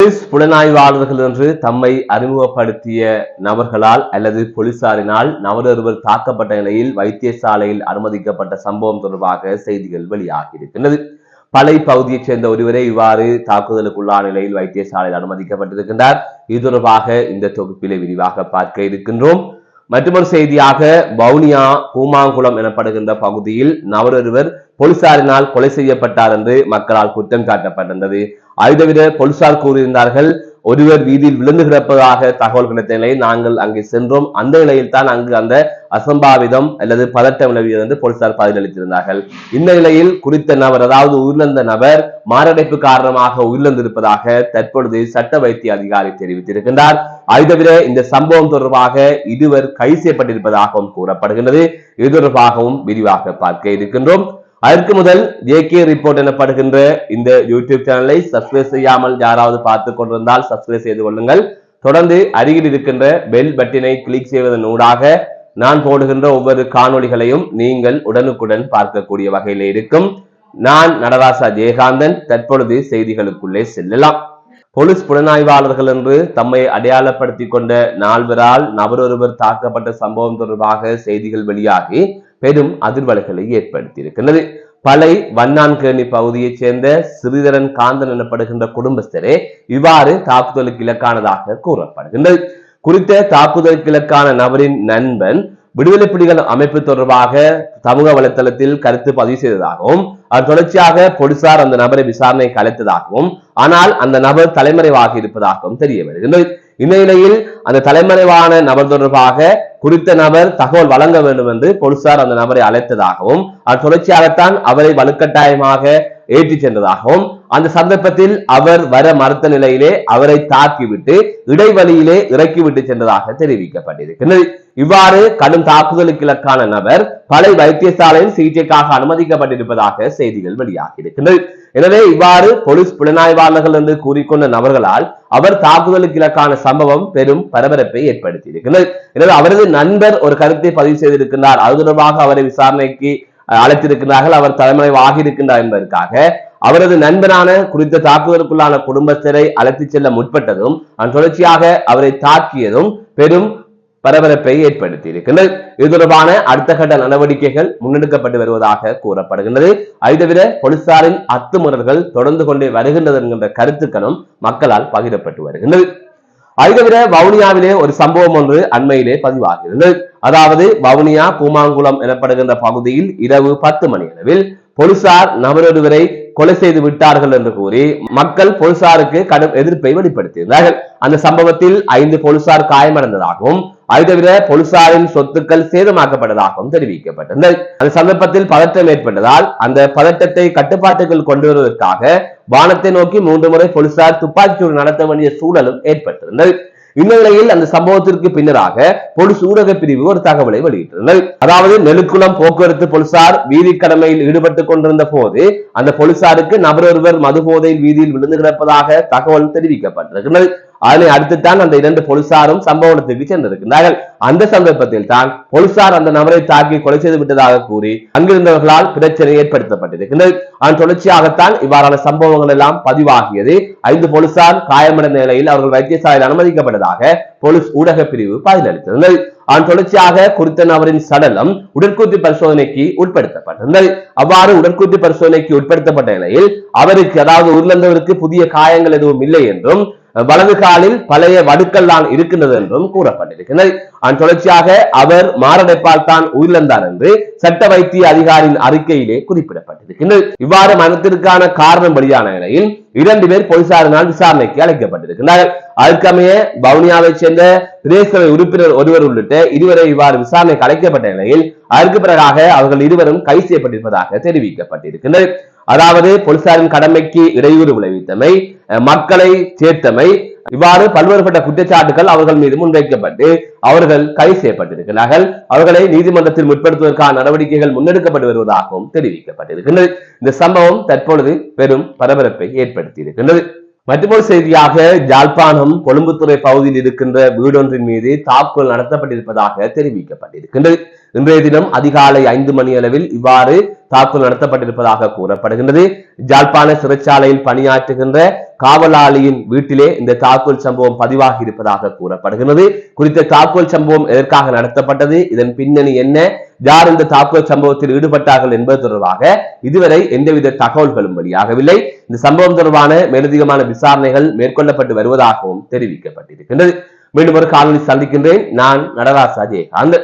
Police புலனாய்வாளர்கள் என்று தம்மை அறிமுகப்படுத்திய நபர்களால் அல்லது போலீசாரினால் நபரொருவர் தாக்கப்பட்ட நிலையில் வைத்தியசாலையில் அனுமதிக்கப்பட்ட சம்பவம் தொடர்பாக செய்திகள் வெளியாகி இருக்கின்றது. பளை பகுதியைச் சேர்ந்த ஒருவரை இவ்வாறு தாக்குதலுக்குள்ளான நிலையில் வைத்தியசாலையில் அனுமதிக்கப்பட்டிருக்கின்றார். இது தொடர்பாக இந்த தொகுப்பிலே விரிவாக பார்க்க இருக்கின்றோம். மற்றொரு செய்தியாக வவுனியா கூமாங்குளம் எனப்படுகின்ற பகுதியில் நபரொருவர் போலீசாரினால் கொலை செய்யப்பட்டார் என்று மக்களால் குற்றம் சாட்டப்பட்டிருந்தது. அதை தவிர போலீசார் கூறியிருந்தார்கள், ஒருவர் வீதியில் விழுந்து கிடப்பதாக தகவல் கிடைத்த நிலையில் நாங்கள் அங்கே சென்றோம். அந்த நிலையில் தான் அங்கு அந்த அசம்பாவிதம் அல்லது பதட்டம் நிலவியது என்று போலீசார் பதிலளித்திருந்தார்கள். இந்த நிலையில் குறித்த நபர், அதாவது உயிரிழந்த நபர் மாரடைப்பு காரணமாக உயிரிழந்திருப்பதாக தற்பொழுது சட்ட வைத்திய அதிகாரி தெரிவித்திருக்கின்றார். அதை தவிர இந்த சம்பவம் தொடர்பாக இருவர் கைது செய்யப்பட்டிருப்பதாகவும் கூறப்படுகின்றது. இது தொடர்பாகவும் விரிவாக பார்க்க இருக்கின்றோம். அதற்கு முதல் ஜேகே ரிப்போர்ட் எனப்படுகின்ற இந்த யூடியூப் சேனலை சப்ஸ்கிரைப் செய்யாமல் யாராவது பார்த்துக் கொண்டிருந்தால் சப்ஸ்கிரைப் செய்து கொள்ளுங்கள். தொடர்ந்து அருகில் இருக்கின்ற பெல் பட்டினை கிளிக் செய்வதன் ஊடாக நான் போடுகின்ற ஒவ்வொரு காணொளிகளையும் நீங்கள் உடனுக்குடன் பார்க்கக்கூடிய வகையில் இருக்கும். நான் நடராசா ஜெயகாந்தன். தற்பொழுது செய்திகளுக்குள்ளே செல்லலாம். போலீஸ் புலனாய்வாளர்கள் என்று தம்மை அடையாளப்படுத்திக் கொண்ட நால்வரால் நபரொருவர் தாக்கப்பட்ட சம்பவம் தொடர்பாக செய்திகள் வெளியாகி பெரும் அதிர்வலைகளை ஏற்படுத்தி இருக்கின்றது. பளை வண்ணான்கேணி பகுதியைச் சேர்ந்த சிறிதரன் காந்தன் எனப்படுகின்ற குடும்பஸ்தரே இவ்வாறு தாக்குதலுக்கு இலக்கானதாக கூறப்படுகின்றது. குறித்த தாக்குதலுக்கு இலக்கான நபரின் நண்பன் விடுதலை புலிகள் அமைப்பு தொடர்பாக சமூக வலைதளத்தில் கருத்து பதிவு செய்ததாகவும் அது தொடர்ச்சியாக போலீசார் அந்த நபரை விசாரணைக்கு அழைத்ததாகவும் ஆனால் அந்த நபர் தலைமறைவாகி இருப்பதாகவும் தெரிய வருகின்றது. இந்நிலையில் அந்த தலைமறைவான நபர் தொடர்பாக குறித்த நபர் தகவல் வழங்க வேண்டும் என்று போலீசார் அந்த நபரை அழைத்ததாகவும் அது தொடர்ச்சியாகத்தான் அவரை வலுக்கட்டாயமாக ஏற்றி சென்றதாகவும் அந்த சந்தர்ப்பத்தில் அவர் வர மறுத்த நிலையிலே அவரை தாக்கிவிட்டு இடைவெளியிலே இறக்கிவிட்டு சென்றதாக தெரிவிக்கப்பட்டிருக்கிறது. இவ்வாறு கடும் தாக்குதலுக்கு இலக்கான நபர் பளை வைத்தியசாலையில் சிகிச்சைக்காக அனுமதிக்கப்பட்டிருப்பதாக செய்திகள் வெளியாகி இருக்கின்றது. எனவே இவ்வாறு போலீஸ் புலனாய்வாளர்கள் என்று கூறிக்கொண்ட நபர்களால் அவர் தாக்குதலுக்கு இலக்கான சம்பவம் பெரும் பரபரப்பை ஏற்படுத்தி இருக்கிறது. எனவே அவரது நண்பர் ஒரு கருத்தை பதிவு செய்திருக்கின்றார். அது தொடர்பாக அவரை விசாரணைக்கு அழைத்திருக்கிறார்கள். அவர் தலைமறைவாகி இருக்கின்றார் என்பதற்காக அவரது நண்பரான குறித்த தாக்குதலுக்குள்ளான குடும்பஸ்தரை அழைத்து செல்ல முற்பட்டதும் தொடர்ச்சியாக அவரை தாக்கியதும் பெரும் பரபரப்பை ஏற்படுத்தி இருக்கின்றது. இது தொடர்பான அடுத்த கட்ட நடவடிக்கைகள் முன்னெடுக்கப்பட்டு வருவதாக கூறப்படுகின்றது. அதை தவிர போலீசாரின் அத்துமுறல்கள் தொடர்ந்து கொண்டே வருகின்றது என்கின்ற கருத்துக்களும் மக்களால் பகிரப்பட்டு வருகின்றது. அதை தவிர வவுனியாவிலே ஒரு சம்பவம் ஒன்று அண்மையிலே பதிவாகிறது. அதாவது வவுனியா கூமாங்குளம் எனப்படுகின்ற பகுதியில் இரவு 10 மணி அளவில் போலீசார் நபரொருவரை கொலை செய்து விட்டார்கள் என்று கூறி மக்கள் போலீசாருக்கு கடும் எதிர்ப்பை வெளிப்படுத்தியிருந்தார்கள். அந்த சம்பவத்தில் 5 போலீசார் காயமடைந்ததாகவும் அதை தவிர போலீசாரின் சொத்துக்கள் சேதமாக்கப்பட்டதாகவும் தெரிவிக்கப்பட்டது. அந்த சந்தர்ப்பத்தில் பதற்றம் ஏற்பட்டதால் அந்த பதற்றத்தை கட்டுப்பாட்டுக்குள் கொண்டு வருவதற்காக வானத்தை நோக்கி 3 முறை போலீசார் துப்பாக்கிச்சூடு நடத்த வேண்டிய சூழலும் ஏற்பட்டிருந்தது. இந்நிலையில் அந்த சம்பவத்திற்கு பின்னராக போலீஸ் ஊடக பிரிவு ஒரு தகவலை வெளியிட்டிருந்தது. அதாவது நெலுக்குளம் போக்குவரத்து போலீசார் வீதி கடமையில் ஈடுபட்டுக் கொண்டிருந்த போது அந்த போலீசாருக்கு நபரொருவர் மது போதையில் வீதியில் விழுந்து கிடப்பதாக தகவல் தெரிவிக்கப்பட்டிருக்கிறது. அதனை அடுத்துத்தான் அந்த 2 போலீசாரும் சம்பவத்துக்கு சென்றிருக்கிறார்கள். அந்த சந்தர்ப்பத்தில் தான் போலீசார் அந்த நபரை தாக்கி கொலை செய்து விட்டதாக கூறி அங்கிருந்தவர்களால் பிரச்சனை ஏற்படுத்தப்பட்டிருக்கிறது. அதன் தொடர்ச்சியாகத்தான் இவ்வாறான சம்பவங்கள் எல்லாம் பதிவாகியது. 5 போலீசார் காயமடைந்த நிலையில் அவர்கள் வைத்தியசாலையில் அனுமதிக்கப்பட்டதாக போலீஸ் ஊடக பிரிவு பதிலளித்திருந்தது. அதன் தொடர்ச்சியாக குறித்த நபரின் சடலம் உடற்கூற்று பரிசோதனைக்கு உட்படுத்தப்பட்டிருந்தது. அவ்வாறு உடற்கூற்று பரிசோதனைக்கு உட்படுத்தப்பட்ட நிலையில் அவருக்கு, அதாவது உயிரிழந்தவருக்கு புதிய காயங்கள் எதுவும் இல்லை என்றும் வலது காலில் பழைய வடுக்கள் தான் இருக்கின்றது என்றும் கூறப்பட்டிருக்கிறது. அதன் தொடர்ச்சியாக அவர் மாரடைப்பால் தான் உயிரிழந்தார் என்று சட்ட வைத்திய அதிகாரியின் அறிக்கையிலே குறிப்பிடப்பட்டிருக்கிறது. இவ்வாறு மரணத்திற்கான காரணம் வெளியான நிலையில் 2 பேர் போலீசாரினால் விசாரணைக்கு அழைக்கப்பட்டிருக்கிறார்கள். அதற்கமைய வவுனியாவை சேர்ந்த பிரதேச உறுப்பினர் ஒருவர் உள்ளிட்ட 2 பேரை இவ்வாறு விசாரணைக்கு அழைக்கப்பட்ட நிலையில் அதற்கு பிறகாக அவர்கள் 2 பேரும் கைது செய்யப்பட்டிருப்பதாக தெரிவிக்கப்பட்டிருக்கிறது. அதாவது போலீசாரின் கடமைக்கு இடையூறு விளைவித்தமை, மக்களை சேர்த்தமை, இவ்வாறு பல்வேறுபட்ட குற்றச்சாட்டுகள் அவர்கள் மீது முன்வைக்கப்பட்டு அவர்கள் கைது செய்யப்பட்டிருக்கிறார்கள். அவர்களை நீதிமன்றத்தில் முற்படுத்துவதற்கான நடவடிக்கைகள் முன்னெடுக்கப்பட்டு வருவதாகவும் தெரிவிக்கப்பட்டிருக்கிறது. இந்த சம்பவம் தற்பொழுது பெரும் பரபரப்பை ஏற்படுத்தி இருக்கின்றது. மற்றொரு செய்தியாக யாழ்ப்பாணம் கொழும்புத்துறை பகுதியில் இருக்கின்ற வீடொன்றின் மீது தாக்குதல் நடத்தப்பட்டிருப்பதாக தெரிவிக்கப்பட்டிருக்கின்றது. இன்றைய தினம் அதிகாலை 5 மணி அளவில் இவ்வாறு தாக்குதல் நடத்தப்பட்டிருப்பதாக கூறப்படுகின்றது. யாழ்ப்பாண சிறைச்சாலையில் பணியாற்றுகின்ற காவலாளியின் வீட்டிலே இந்த தாக்குதல் சம்பவம் பதிவாகி இருப்பதாக கூறப்படுகிறது. குறித்த தாக்குதல் சம்பவம் எதற்காக நடத்தப்பட்டது, இதன் பின்னணி என்ன, யார் இந்த தாக்குதல் சம்பவத்தில் ஈடுபட்டார்கள் என்பது தொடர்பாக இதுவரை எந்தவித தகவல்களும் வெளியாகவில்லை. இந்த சம்பவம் தொடர்பான மேலதிகமான விசாரணைகள் மேற்கொள்ளப்பட்டு வருவதாகவும் தெரிவிக்கப்பட்டிருக்கின்றது. மீண்டும் ஒரு காணொலி சந்திக்கின்றேன். நான் நடராசா ஜெயகாந்த்.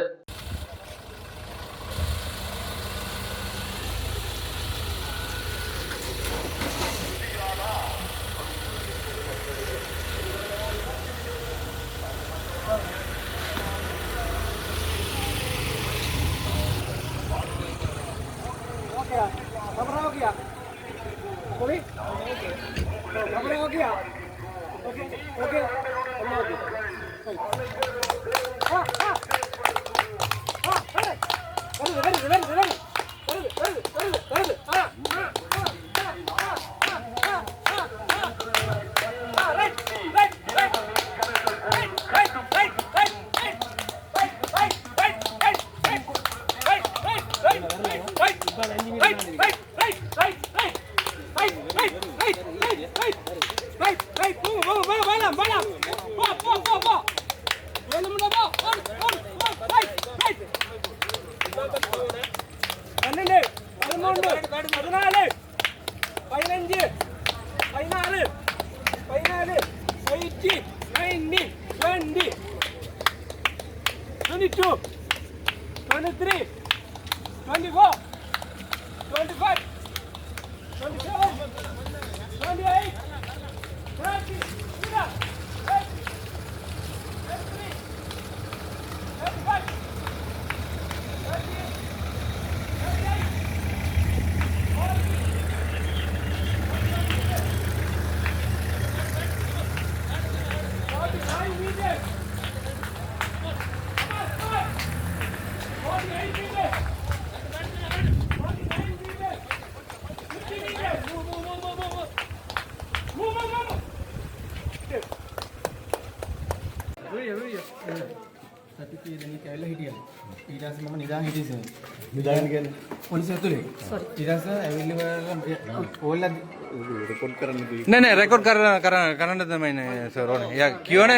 नहीं रेकॉर्ड करना था मैंने सर या क्यों ना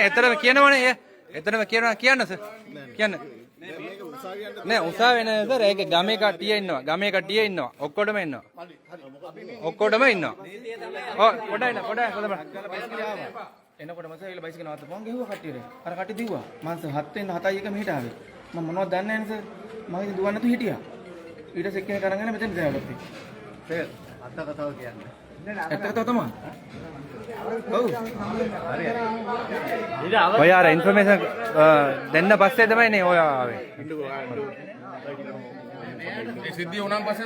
एतर किया ना एतर में किया ना सर क्या ना नहीं उसावे ना सर एक गामे कट्टिया इन्नो ඔක්කොටම ඉන්නවා ඔව් පොඩයි එනකොට මම සයිල බයිසිකල් නවත්ත පොන් ගෙහුවා කට්ටියට අර කට්ටිය දිව්වා මම 7 වෙන 7යි එක මෙහෙට ආවේ මම මොනවද දන්නේ නැහැ සර් මම ඉතින් දුවන්න නැතු හිටියා ඊට පස්සේ එක්කෙනෙක් අරගෙන මෙතන දාගත්තා සර් අත්ත කතාව කියන්නේ ඇත්ත කතාව තමයි ඔව් හරි ඔය අර ඉන්ෆර්මේෂන් දෙන්න පස්සේ තමයි නේ ඔය ආවේ ඒ සිද්ධිය උනාන් පස්සේ